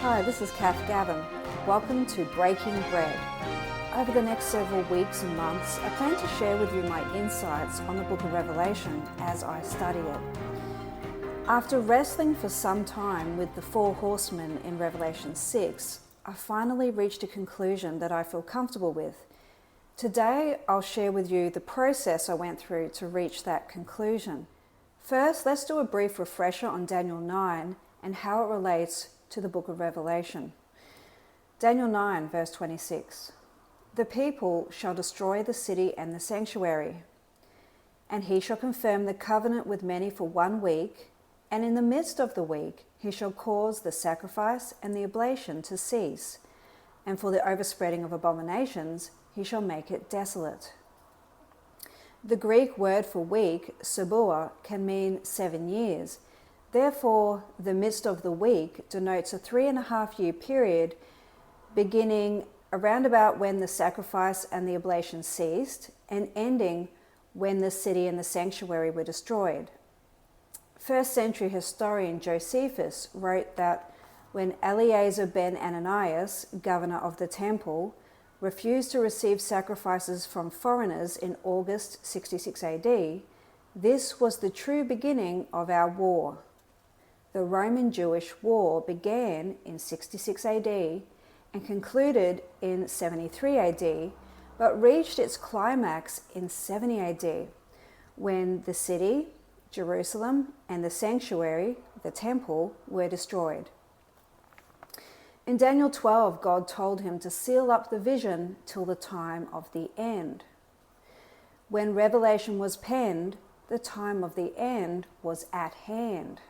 Hi, this is Kath Gavin. Welcome to Breaking Bread. Over the next several weeks and months, I plan to share with you my insights on the book of Revelation as I study it. After wrestling for some time with the Four Horsemen in Revelation 6, I finally reached a conclusion that I feel comfortable with. Today, I'll share with you the process I went through to reach that conclusion. First, let's do a brief refresher on Daniel 9 and how it relates to the book of Revelation. Daniel 9, verse 26. The people shall destroy the city and the sanctuary, and he shall confirm the covenant with many for 1 week, and in the midst of the week he shall cause the sacrifice and the oblation to cease, and for the overspreading of abominations he shall make it desolate. The Greek word for week, sabua, can mean 7 years. Therefore, the midst of the week denotes a 3.5-year period beginning around about when the sacrifice and the oblation ceased and ending when the city and the sanctuary were destroyed. First century historian Josephus wrote that when Eleazar ben Ananias, governor of the temple, refused to receive sacrifices from foreigners in August 66 AD, this was the true beginning of our war. The Roman-Jewish War began in 66 AD and concluded in 73 AD, but reached its climax in 70 AD, when the city, Jerusalem, and the sanctuary, the temple, were destroyed. In Daniel 12, God told him to seal up the vision till the time of the end. When Revelation was penned, the time of the end was at hand.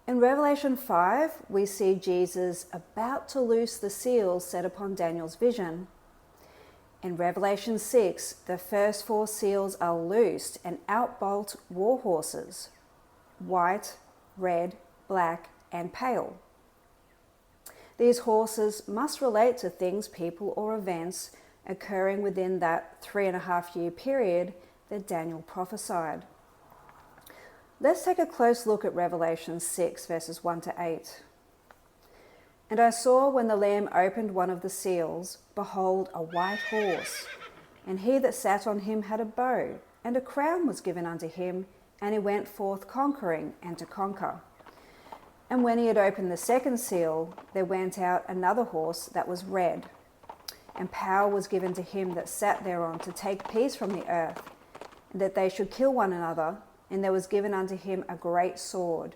In Revelation 5, we see Jesus about to loose the seals set upon Daniel's vision. In Revelation 6, the first 4 seals are loosed and out bolt war horses, white, red, black, and pale. These horses must relate to things, people, or events occurring within that 3.5-year period that Daniel prophesied. Let's take a close look at Revelation 6, verses 1 to 8. And I saw when the Lamb opened one of the seals, behold, a white horse, and he that sat on him had a bow, and a crown was given unto him, and he went forth conquering and to conquer. And when he had opened the second seal, there went out another horse that was red, and power was given to him that sat thereon to take peace from the earth, and that they should kill one another, and there was given unto him a great sword.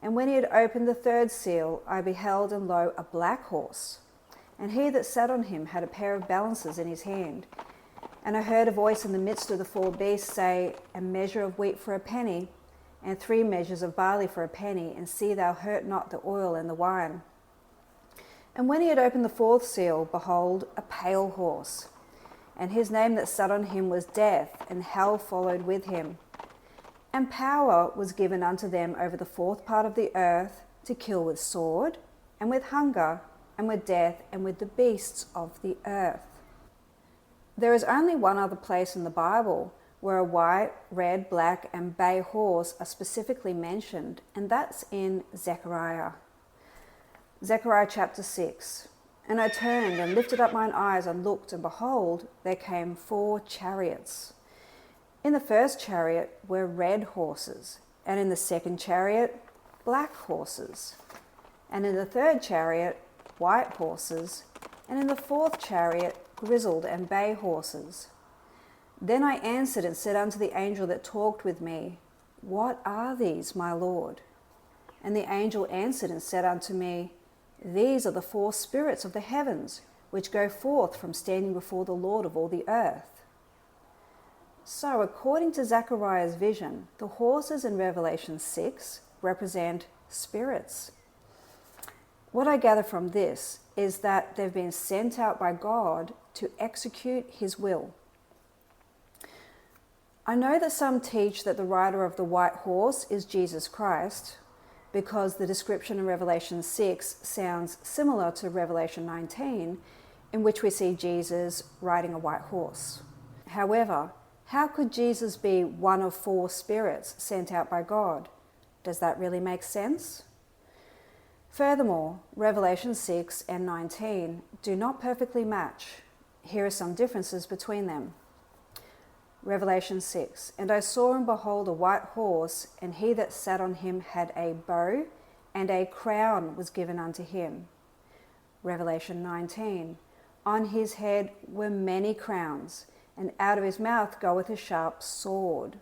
And when he had opened the third seal, I beheld, and lo, a black horse, and he that sat on him had a pair of balances in his hand. And I heard a voice in the midst of the 4 beasts say, A measure of wheat for a penny, and 3 measures of barley for a penny, and see thou hurt not the oil and the wine. And when he had opened the 4th seal, behold, a pale horse, and his name that sat on him was Death, and hell followed with him. And power was given unto them over the 4th part of the earth to kill with sword, and with hunger, and with death, and with the beasts of the earth. There is only one other place in the Bible where a white, red, black, and bay horse are specifically mentioned, and that's in Zachariah. Zachariah chapter 6. And I turned and lifted up mine eyes and looked, and behold, there came 4 chariots. In the first chariot were red horses, and in the second chariot, black horses, and in the third chariot, white horses, and in the 4th chariot, grizzled and bay horses. Then I answered and said unto the angel that talked with me, What are these, my Lord? And the angel answered and said unto me, These are the 4 spirits of the heavens, which go forth from standing before the Lord of all the earth. So, according to Zachariah's vision, the horses in Revelation 6 represent spirits. What I gather from this is that they've been sent out by God to execute his will. I know that some teach that the rider of the white horse is Jesus Christ, because the description in Revelation 6 sounds similar to Revelation 19, in which we see Jesus riding a white horse. However, how could Jesus be one of 4 spirits sent out by God? Does that really make sense? Furthermore, Revelation 6 and 19 do not perfectly match. Here are some differences between them. Revelation 6, and I saw and behold a white horse, and he that sat on him had a bow, and a crown was given unto him. Revelation 19, on his head were many crowns, and out of his mouth goeth a sharp sword.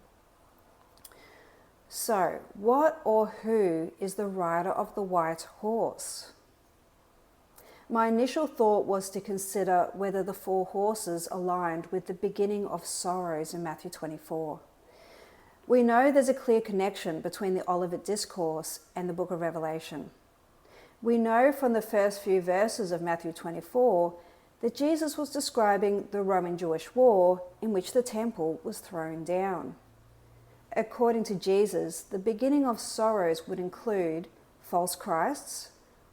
So, what or who is the rider of the white horse? My initial thought was to consider whether the four horses aligned with the beginning of sorrows in Matthew 24. We know there's a clear connection between the Olivet Discourse and the book of Revelation. We know from the first few verses of Matthew 24 that Jesus was describing the Roman-Jewish war in which the temple was thrown down. According to Jesus, the beginning of sorrows would include false Christs,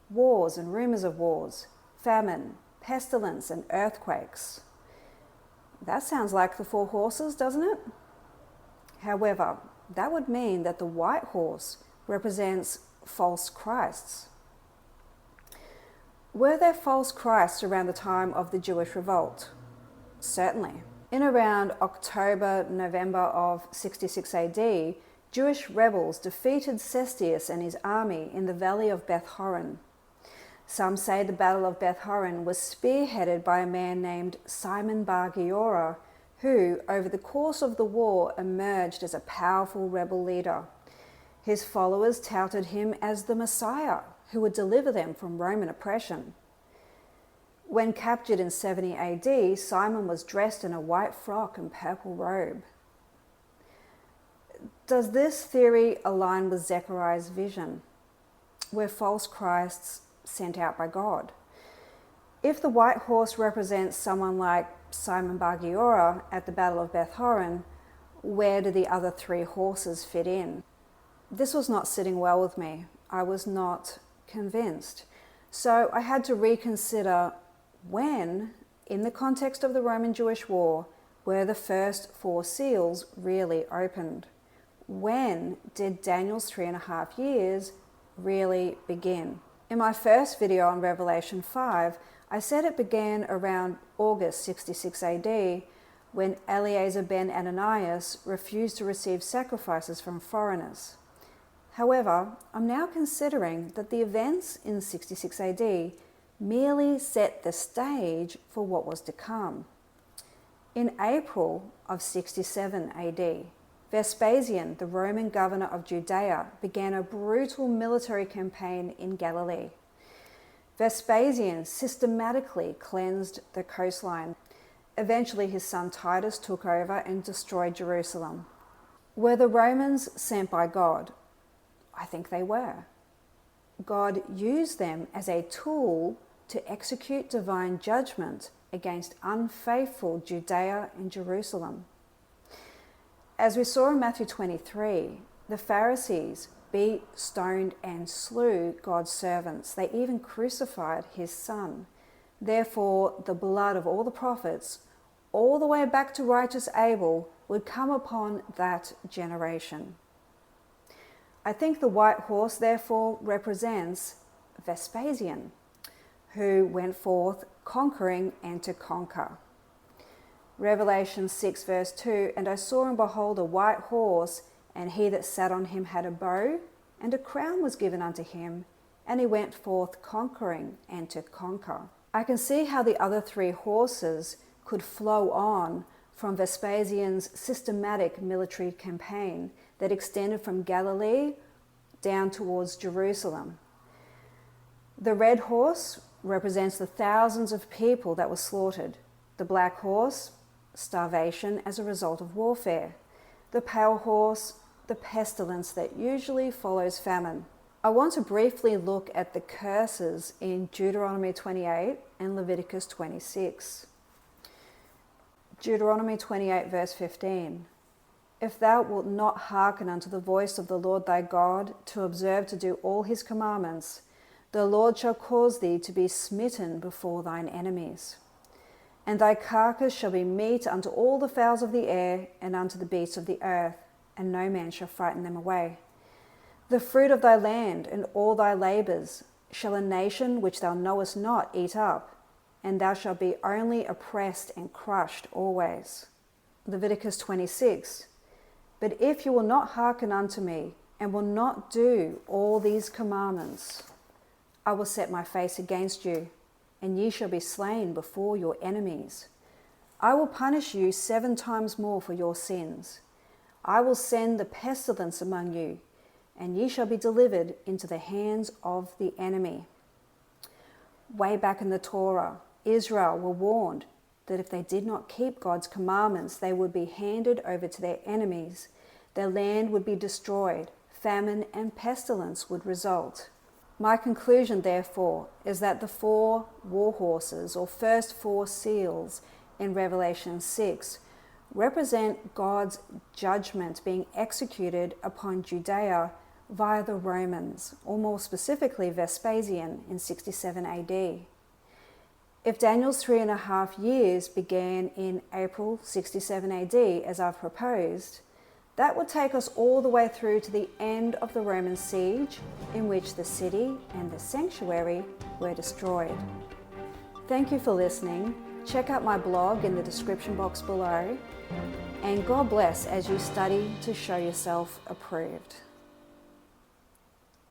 wars and rumors of wars, famine, pestilence and earthquakes. That sounds like the four horses, doesn't it? However, that would mean that the white horse represents false Christs. Were there false Christs around the time of the Jewish revolt? Certainly. In around October, November of 66 AD, Jewish rebels defeated Cestius and his army in the valley of Beth Horon. Some say the Battle of Beth Horon was spearheaded by a man named Simon Bar Giora, who, over the course of the war, emerged as a powerful rebel leader. His followers touted him as the Messiah, who would deliver them from Roman oppression. When captured in 70 AD, Simon was dressed in a white frock and purple robe. Does this theory align with Zachariah's vision? Were false Christs sent out by God? If the white horse represents someone like Simon Bar Giora at the Battle of Beth Horon, where do the other three horses fit in? This was not sitting well with me. I was not convinced. So I had to reconsider when, in the context of the Roman-Jewish war, were the first four seals really opened? When did Daniel's 3.5 years really begin? In my first video on Revelation 5, I said it began around August 66 AD, when Eleazar ben Ananias refused to receive sacrifices from foreigners. However, I'm now considering that the events in 66 AD merely set the stage for what was to come. In April of 67 AD, Vespasian, the Roman governor of Judea, began a brutal military campaign in Galilee. Vespasian systematically cleansed the coastline. Eventually, his son Titus took over and destroyed Jerusalem. Were the Romans sent by God? I think they were. God used them as a tool to execute divine judgment against unfaithful Judea and Jerusalem. As we saw in Matthew 23, the Pharisees beat, stoned, and slew God's servants. They even crucified his son. Therefore, the blood of all the prophets, all the way back to righteous Abel, would come upon that generation. I think the white horse, therefore, represents Vespasian, who went forth conquering and to conquer. Revelation 6 verse 2, and I saw and behold a white horse, and he that sat on him had a bow, and a crown was given unto him, and he went forth conquering and to conquer. I can see how the other three horses could flow on from Vespasian's systematic military campaign that extended from Galilee down towards Jerusalem. The red horse represents the thousands of people that were slaughtered. The black horse, starvation as a result of warfare. The pale horse, the pestilence that usually follows famine. I want to briefly look at the curses in Deuteronomy 28 and Leviticus 26. Deuteronomy 28 verse 15. If thou wilt not hearken unto the voice of the Lord thy God, to observe to do all his commandments, the Lord shall cause thee to be smitten before thine enemies. And thy carcass shall be meat unto all the fowls of the air, and unto the beasts of the earth, and no man shall frighten them away. The fruit of thy land, and all thy labours, shall a nation which thou knowest not eat up, and thou shalt be only oppressed and crushed always. Leviticus 26. But if you will not hearken unto me, and will not do all these commandments, I will set my face against you, and ye shall be slain before your enemies. I will punish you 7 times more for your sins. I will send the pestilence among you, and ye shall be delivered into the hands of the enemy. Way back in the Torah, Israel were warned that if they did not keep God's commandments, they would be handed over to their enemies. Their land would be destroyed. Famine and pestilence would result. My conclusion, therefore, is that the 4 war horses, or first 4 seals in Revelation 6, represent God's judgment being executed upon Judea via the Romans, or more specifically Vespasian in 67 AD. If Daniel's 3.5 years began in April 67 AD, as I've proposed, that would take us all the way through to the end of the Roman siege, in which the city and the sanctuary were destroyed. Thank you for listening. Check out my blog in the description box below, and God bless as you study to show yourself approved.